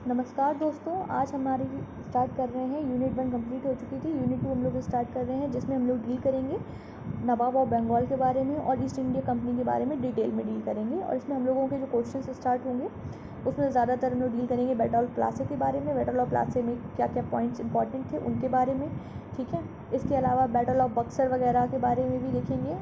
नमस्कार दोस्तों, आज हमारी स्टार्ट कर रहे हैं। यूनिट 1 कंप्लीट हो चुकी थी। यूनिट 2 हम लोग स्टार्ट कर रहे हैं, जिसमें हम लोग डील करेंगे नवाब ऑफ बंगाल के बारे में और ईस्ट इंडिया कंपनी के बारे में डिटेल में डील करेंगे। और इसमें हम लोगों के जो क्वेश्चन स्टार्ट होंगे उसमें ज़्यादातर हम लोग डील करेंगे बैटल ऑफ प्लासी के बारे में, बैटल ऑफ प्लासी में क्या क्या पॉइंट्स इंपॉर्टेंट थे उनके बारे में, ठीक है। इसके अलावा बैटल ऑफ बक्सर वगैरह के बारे में भी देखेंगे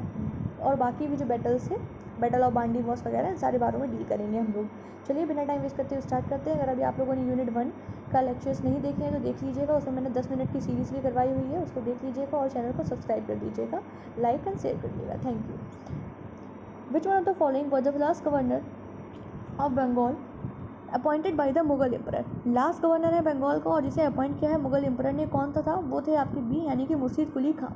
और बाकी भी जो बैटल्स थे, बैटल ऑफ बांडी वॉस वगैरह, इन सारे बारों में डील करेंगे हम लोग। चलिए बिना टाइम वेस्ट करते हुए स्टार्ट करते हैं। अगर अभी आप लोगों ने यूनिट 1 का लेक्चर्स नहीं देखे हैं तो देख लीजिएगा, उसमें मैंने 10 मिनट की सीरीज़ भी करवाई हुई है, उसको देख लीजिएगा और चैनल को सब्सक्राइब कर दीजिएगा, लाइक एंड शेयर करिएगा। Thank you. Which one of the following was the last governor of Bengal appointed by the Mughal emperor? Last governor है बंगाल का और जिसे अपॉइंट किया है मुगल एम्परर ने, कौन सा था? वो थे आपके बी यानी कि मुर्शीद कुली खां,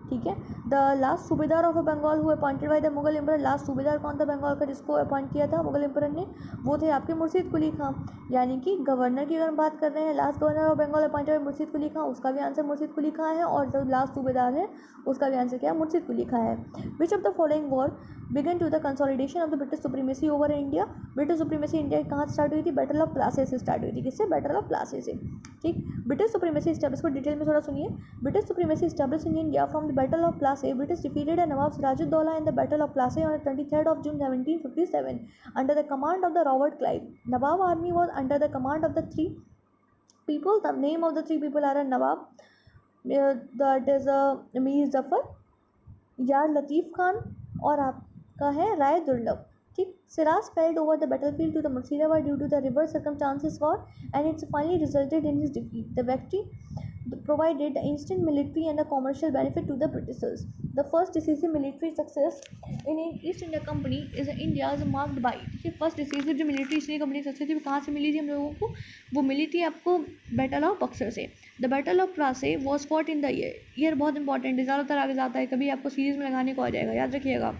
ठीक है। The last subedar of Bengal who appointed by the Mughal emperor, last subedar कौन था बंगाल का जिसको अपॉइंट किया था मुगल एम्परर ने? वो थे आपके मुर्शीद कुली खां। यानी कि गवर्नर की अगर हम बात कर रहे हैं, last governor of Bengal appointed by Murshid Quli Khan, उसका भी आंसर मुर्शीद कुली खां है। और जो लास्ट सूबेदार है उसका भी आंसर क्या है? मुर्शीद कुली खां है। Which of the following war began to the consolidation of the British supremacy over India? British supremacy India कहाँ स्टार्ट हुई थी? बैटल ऑफ प्लासी से स्टार्ट हुई थी। किससे? बैटल ऑफ प्लासी से, ठीक। ब्रिटिश सुप्रीमेसी स्टैब्लिश, को डिटेल में थोड़ा सुनिए। British supremacy establish in India from the battle of Plassey, British defeated Nawab Sirajuddaulah in the battle of Plassey on 23rd of June 1757 under the command of the Robert Clive. Nawab army was under the command of the three people. The name of the three people are Nawab, that is Mir Jafar, Yar Latif Khan और आपका है राय दुर्लभ, ठीक। Siraj fled over the battlefield to the Murshidabad due to the reverse circumstances war and its finally resulted in his defeat. The victory provided instant military and a commercial benefit to the Britishers. The first decisive military success in East India Company is India is marked by, ठीक है। First decisive जो military east India company success थी वो कहाँ से मिली थी हम लोगों को? वो मिली थी आपको बैटल ऑफ बक्सर से। The battle of Plassey was fought in the year बहुत इंपॉर्टेंट है, ज़्यादातर आगे जाता है, कभी आपको सीरीज में लगाने को आ जाएगा, याद रखिएगा।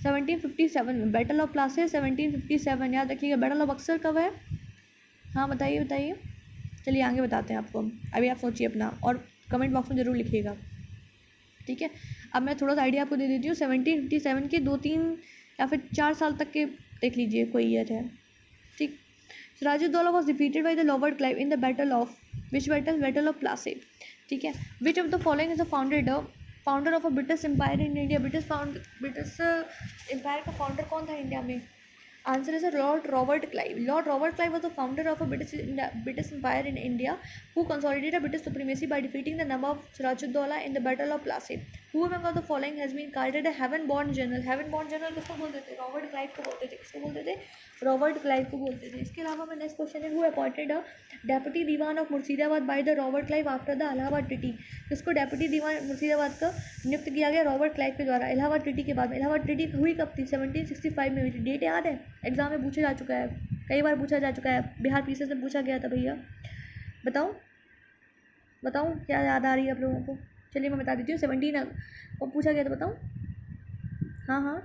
1757 में बैटल ऑफ प्लासी, 1757 याद रखिएगा। बैटल ऑफ बक्सर कब है? हाँ बताइए बताइए। चलिए आगे बताते हैं आपको, अभी आप सोचिए अपना और कमेंट बॉक्स में ज़रूर लिखिएगा, ठीक है। अब मैं थोड़ा सा आइडिया आपको दे देती हूँ। 1757 के 2-3 या फिर 4 साल तक के देख लीजिए, कोई ईयर है, ठीक। Sirajuddaulah was defeated by the Robert Clive in the battle of which battle? Battle of Plassey, ठीक है। Which of the following is the founder of a British empire in India? British empire का फाउंडर कौन था India में? Answer is Lord Robert Clive. Lord Robert Clive was the founder of a British Empire in India, who consolidated British supremacy by defeating the Nawab Sirajuddaulah in the Battle of Plassey. Who among the following has been called a heaven-born general? Heaven-born general किसको बोलते थे? Robert Clive को बोलते थे। किसको बोलते थे? Robert Clive को बोलते थे। इसके अलावा मैं नेक्स्ट क्वेश्चन है, who appointed a deputy diwan of Murshidabad by the Robert Clive after the Allahabad treaty? किसको डेप्यूटी दीवान मुर्शिदाबाद का नियुक्त किया गया? रॉबर्ट क्लाइव के द्वारा, इलाहाबाद ट्रीटी के बाद में। इलाहाबाद ट्रीटी हुई कब थी? 1765 में हुई थी। डेट याद है? एग्जाम में पूछा जा चुका है, कई बार पूछा जा चुका है, बिहार पीसीएस में पूछा गया था भैया। बताओ बताओ क्या याद आ रही है आप लोगों को? चलिए मैं बता देती हूँ। 17 को पूछा गया था, बताओ। हाँ हाँ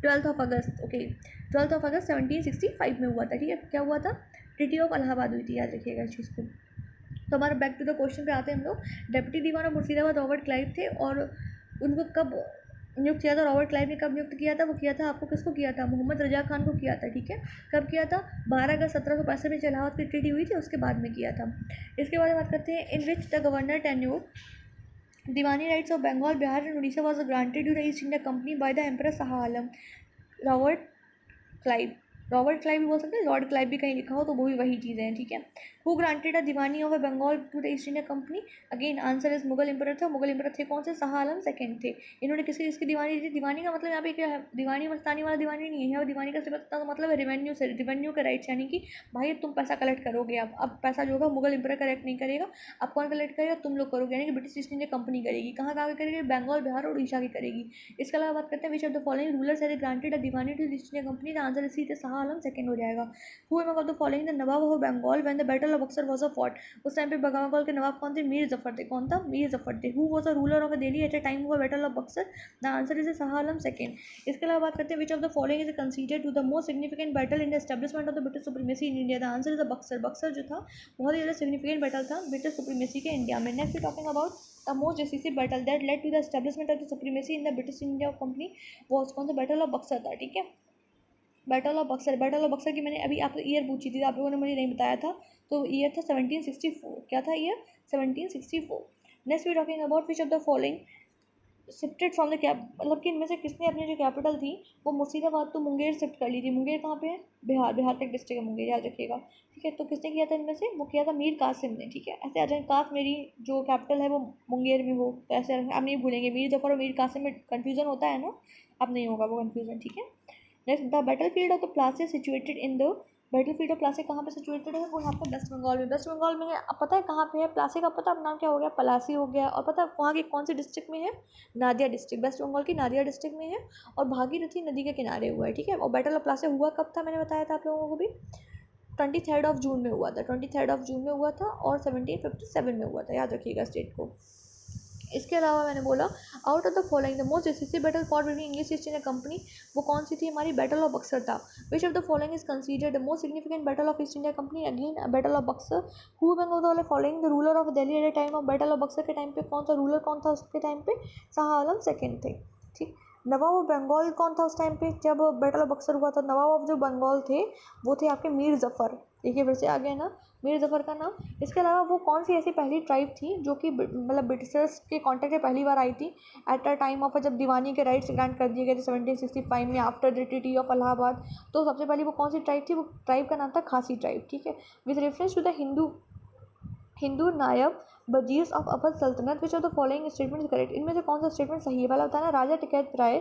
12 अगस्त, ओके। 12 अगस्त 1765 में हुआ था, ठीक है। क्या हुआ था? ट्रीटी ऑफ इलाहाबाद हुई थी, याद रखिएगा इस चीज़ को। तो हमारा बैक टू द क्वेश्चन पे आते हैं हम लोग। Deputy diwan of Murshidabad Robert Clive थे और उनको कब नियुक्त किया था? रॉबर्ट क्लाइव ने कब नियुक्त किया था? वो किया था आपको, किसको किया था? मोहम्मद रजा खान को किया था, ठीक है। कब किया था? 12 अगस्त 1765 में इलाहाबाद की ट्रीटी हुई थी, उसके बाद में किया था। इसके बाद बात करते हैं, in which the governor tenure Diwani rights of Bengal, Bihar and Orissa was granted to the East India Company by the emperor Shah Alam. Robert Clive, Robert Clive भी बोल सकते हैं, लॉर्ड क्लाइव भी कहीं लिखा हो तो वो भी वही चीज़ें हैं, ठीक है। Who granted a diwani of Bengal to the East India Company? Again answer is Mughal emperor था। मुगल एम्परर थे कौन से? शाह आलम सेकंड थे। इन्होंने किसकी दीवानी दी थी? दीवानी का मतलब यहाँ पे क्या है? दीवानी मस्तानी वाला दीवानी नहीं है, यहाँ दीवानी का मतलब है रेवेन्यू से, रेवेन्यू के राइट्स, यानी कि भाई तुम पैसा कलेक्ट करोगे। अब पैसा जो होगा मुगल एम्परर कलेक्ट नहीं करेगा, अब कौन कलेक्ट करेगा? तुम लोग करोगे, यानी कि ब्रिटिश ईस्ट इंडिया कंपनी करेगी। कहाँ कहाँ करेगी? बंगाल, बिहार और उड़ीसा की करेगी। इसके अलावा बात करते हैं, which of the following rulers has granted a diwani to East India Company? The answer is C, Shah Alam second हो जाएगा। Who among the following the Nawab of Bengal when the battle of Buxar was fought? उस टाइम पे बंगाल के नवाब कौन थे? मीर जफर थे। कौन था? मीर जफर थे। Who was the ruler of Delhi at a time of battle of Buxar? The answer is Shah Alam second. इसके अलावा बात करते हैं, which of the following is considered to the most significant battle in the establishment of the British supremacy in India? The answer is Buxar. Buxar जो था बहुत ही ज़्यादा significant battle था ब्रिटिश सुप्रीमेसी के इंडिया में। Next talking about the most decisive battle that led to the establishment of the supremacy in the British India Company was कौन सा? Battle of Buxar था, ठीक है। Battle of Buxar, battle of Buxar की मैंने अभी आपको ईयर पूछी थी, आप लोगों ने मुझे नहीं बताया था, तो ईयर था 1764। क्या था year? 1764। Next we talking about which of the following shifted from the cap, मतलब कि इनमें से किसने अपनी जो कैपिटल थी वो मुर्शिदाबाद तो मुंगेर शिफ्ट कर ली थी। मुंगेर कहाँ पे है? बिहार, बिहार का एक डिस्ट्रिक्ट है मुंगेर, याद रखिएगा। ठीक है, तो किसने किया था इनमें से? वो किया था मीर कासिम ने। ठीक है, ऐसे आ जाए, काश मेरी जो कैपिटल है वो मुंगेर में हो, तो ऐसे आप नहीं भूलेंगे, मीर जफर और मीर कासिम में कन्फ्यूजन होता है ना, अब नहीं होगा वो कन्फ्यूजन। ठीक है, next, the battle field of the Plassey situated in the, battle field of Plassey कहाँ पे सिचुएटेड है? वो यहाँ पे वेस्ट बंगाल में, वेस्ट बंगाल में है। अब पता है कहाँ पे है प्लासी का? पता अब नाम क्या हो गया? पलासी हो गया। और पता है वहाँ की कौन सी डिस्ट्रिक्ट में है? नादिया डिस्ट्रिक्ट, वेस्ट बंगाल की नादिया डिस्ट्रिक्ट में है, और भागीरथी नदी के किनारे हुआ है। ठीक है, और बैटल ऑफ प्लासी हुआ कब था? मैंने बताया था आप लोगों को भी, 23 जून में हुआ था, 23 जून में हुआ था, और 1757 में हुआ था, याद रखिएगा स्टेट को। इसके अलावा मैंने बोला out of the following the most decisive battle for between English east India company, वो कौन सी थी? हमारी बैटल ऑफ बक्सर था। Which of the following is considered the most significant battle of east India Company? Again battle of Buxar. Who among the following the ruler of Delhi at the time of battle of Buxar के time पे कौन सा ruler, कौन था उसके time पे? Shah Alam second थे। ठीक, नवाब ऑफ बंगाल कौन था उस टाइम पे जब बैटल ऑफ बक्सर हुआ था? नवाब ऑफ जो बंगाल थे वो थे आपके मीर जफ़र। देखिए फिर से आ गया ना मीर जफ़र का नाम। इसके अलावा वो कौन सी ऐसी पहली ट्राइब थी जो कि मतलब ब्रिटिशर्स के कॉन्टेक्ट में पहली बार आई थी एट अ टाइम ऑफ जब दीवानी के राइट्स ग्रांट कर दिए गए थे 1765 में after the treaty of Allahabad. तो सबसे पहले वो कौन सी ट्राइब थी? वो ट्राइब का नाम था खासी ट्राइब। ठीक है, with reference to the Hindu नायब वजीर्स ऑफ अवध सल्तनत which of the following statement is correct? इनमें से कौन सा स्टेटमेंट सही है? पहला बताना, राजा टिकैत राय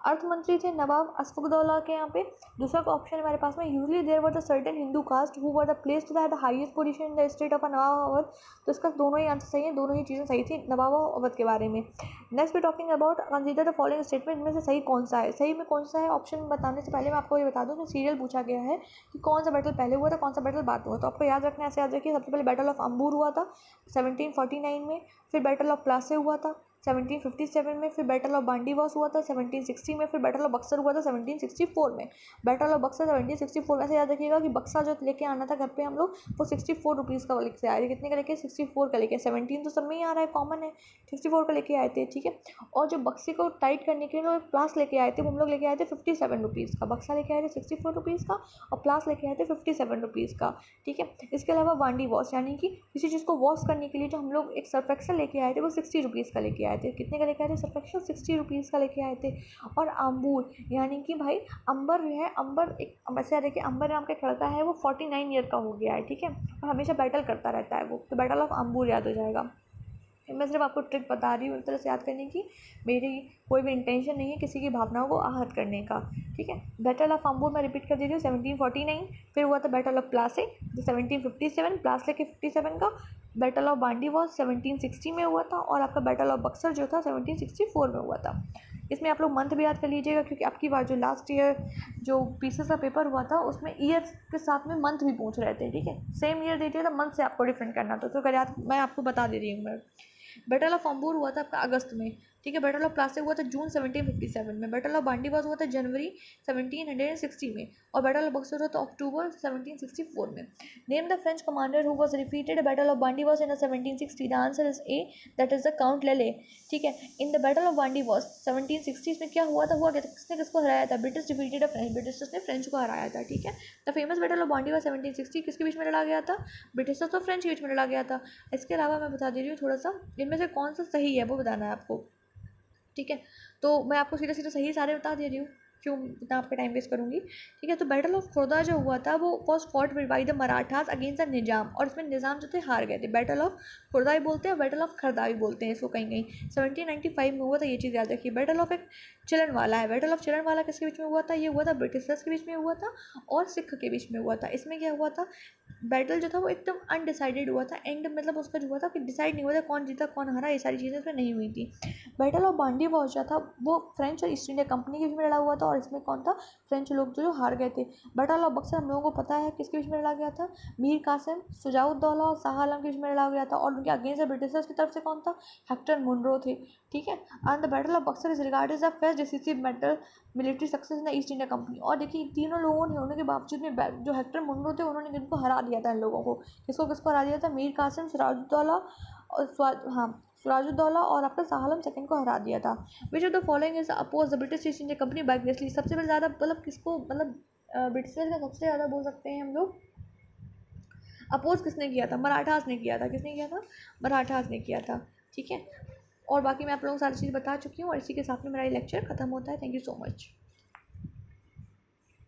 अर्थ मंत्री थे नवाब अशफाकुद्दौला के यहाँ पे। दूसरा ऑप्शन हमारे पास में, usually there were the certain Hindu caste who were the place to the highest position in the state of Nawab Awadh. तो इसका दोनों ही आंसर सही है, दोनों ही चीज़ें सही थी नवाब अवध के बारे में। Next we talking about consider the following statement, इनमें से सही कौन सा है? सही में कौन सा है? ऑप्शन बताने से पहले मैं आपको ये बता दूँ कि सीरियल पूछा गया है कि कौन सा बैटल पहले हुआ था, कौन सा बैटल बाद में हुआ। तो आपको याद रखना है, ऐसे याद रखिए, सबसे पहले बैटल ऑफ अंबूर हुआ था 1749 में, फिर बैटल ऑफ प्लासी हुआ था 1757 में, फिर बैटल ऑफ बांडीवास हुआ था 1760 में, फिर बैटल ऑफ बक्सर हुआ था 1764 में। बैटल ऑफ बक्सर 1764 में। ऐसे याद रखिएगा कि बक्सा जो लेके आना था घर पे हम लोग, वो 64 रुपीज़ का लेके आए थे। कितने का लेके? 64 का लेके। 17 तो सब में ही आ रहा है, कॉमन है, 64 का लेके आए थे। ठीक है, और जो बक्से को टाइट करने के लिए लोग प्लास लेके आए थे, वो हम लोग लेके आए थे 57 रुपीज़ का। बक्सा लेके आए थे 64 रुपीज़ का, और प्लास लेके आए थे 57 रुपीज़ का। ठीक है, इसके अलावा वांडी वॉश, यानी कि किसी चीज़ को वॉश करने के लिए जो हम लोग एक सर्फ एक्सेल लेके आए थे, वो 60 रुपीज़ का लेके आए थे। कितने का लेके आए थे? सर्फ एक्सेल 60 रुपीज़ का लेके आए थे। और आम्बूर, यानी कि भाई अंबर जो है, अंबर एक वैसे देखिए अंबर नाम का एक लड़का है, वो 49 ईयर का हो गया है। ठीक है, और हमेशा बैटल करता रहता है वो, तो बैटल ऑफ आम्बूर याद हो जाएगा। मैं सिर्फ आपको ट्रिक बता रही हूँ एक तरह से याद करने की, मेरी कोई भी इंटेंशन नहीं है किसी की भावनाओं को आहत करने का। ठीक है, बैटल ऑफ अंबूर मैं रिपीट कर दे रही हूँ 1749, फिर हुआ था बैटल ऑफ प्लासी 1757, प्लास लेके 57 का। बैटल ऑफ बांडी वॉज 1760 में हुआ था, और आपका बैटल ऑफ बक्सर जो था 1764 में हुआ था। इसमें आप लोग मंथ भी याद कर लीजिएगा, क्योंकि आपकी बार जो लास्ट ईयर जो पीसेस का पेपर हुआ था उसमें ईयर के साथ में मंथ भी पूछ रहे थे। ठीक है, सेम ईयर दे दिया था, मंथ से आपको डिफरेंट करना था, तो अगर याद मैं आपको बता दे रही हूँ। मैं बैटल ऑफ अंबूर हुआ था आपका अगस्त में। ठीक है, बैटल ऑफ प्लासी हुआ था जून 1757 में। बैटल ऑफ बांडीवास हुआ था जनवरी 1760 में, और बैटल ऑफ बक्सर हुआ था अक्टूबर 1764 में। Name the French commander who was repeated battle of Wandiwash in 1760। The answer is A, that is the Count Lally. ठीक है, in the battle of Wandiwash 1760 में क्या हुआ था? हुआ क्या था? किसने किसको हराया था? ब्रिटिश डिफीटेड फ्रेंच, ब्रिटिशर्स ने फ्रेंच को हराया था। ठीक है, the famous battle of Wandiwash 1760 किसके बीच में लड़ा गया था? ब्रिटिशर्स और फ्रेंच के बीच में लड़ा गया था। इसके अलावा मैं बता दे रही हूँ थोड़ा सा, इनमें से कौन सा सही है वो बताना है आपको। ठीक है, तो मैं आपको सीधे सीधे सही सारे बता दे रही हूँ, क्यों इतना आपका टाइम वेस्ट करूँगी। ठीक है, तो बैटल ऑफ खुर्दा जो हुआ था वो was fought by the Marathas against the Nizam, और इसमें निजाम जो थे हार गए थे। बैटल ऑफ खुर्दा भी बोलते हैं, बैटल ऑफ खरदा भी बोलते हैं इसको कहीं कहीं। 1795 में हुआ था, ये चीज़ याद रखिए। बैटल ऑफ एक चिलनवाला है, बैटल ऑफ चिलनवाला किसके बीच में हुआ था? ये हुआ था ब्रिटिशर्स के बीच में हुआ था और सिख के बीच में हुआ था। इसमें क्या हुआ था? बैटल जो था वो एकदम अनडिसाइडेड हुआ था, एंड मतलब उसका जो हुआ था कि डिसाइड नहीं हुआ था कौन जीता कौन हारा, ये सारी चीज़ें उसमें नहीं हुई थी। बैटल ऑफ बांडी वॉज जो था वो फ्रेंच और ईस्ट इंडिया कंपनी के बीच में लड़ा हुआ था, और इसमें कौन था? फ्रेंच लोग जो हार गए थे। बैटल ऑफ बक्सर हम लोगों को पता है किसके बीच में लड़ा गया था? मीर कासिम, शुजाउद्दौला और शाह आलम के बीच में लड़ा गया था, और उनके अगेंस्ट ब्रिटिशर्स की तरफ से कौन था? हेक्टर मुनरो थे। ठीक है, and the battle of Buxar is regarded as the first decisive battle military success in the East India Company. और देखिए तीनों लोगों ने होने के बावजूद में जो हेक्टर मुनरो थे उन्होंने इनको हरा दिया था इन लोगों को। किसको किसको हरा दिया था? मीर कासिम, सिराजुद्दौला और सिराजुद्दौला और आपका शाह आलम सेकंड को हरा दिया था। Which of the following is opposed the British East India Company by ग्रेसली। सबसे ज़्यादा मतलब किसको मतलब ब्रिटिशर्स का सबसे ज़्यादा बोल सकते हैं हम लोग। अपोज किसने किया था? मराठास ने किया था। किसने किया था? मराठास ने किया था। ठीक है, और बाकी मैं आप लोगों को सारी चीज़ बता चुकी हूँ और इसी के साथ में मेरा ये लेक्चर ख़त्म होता है। Thank you so much.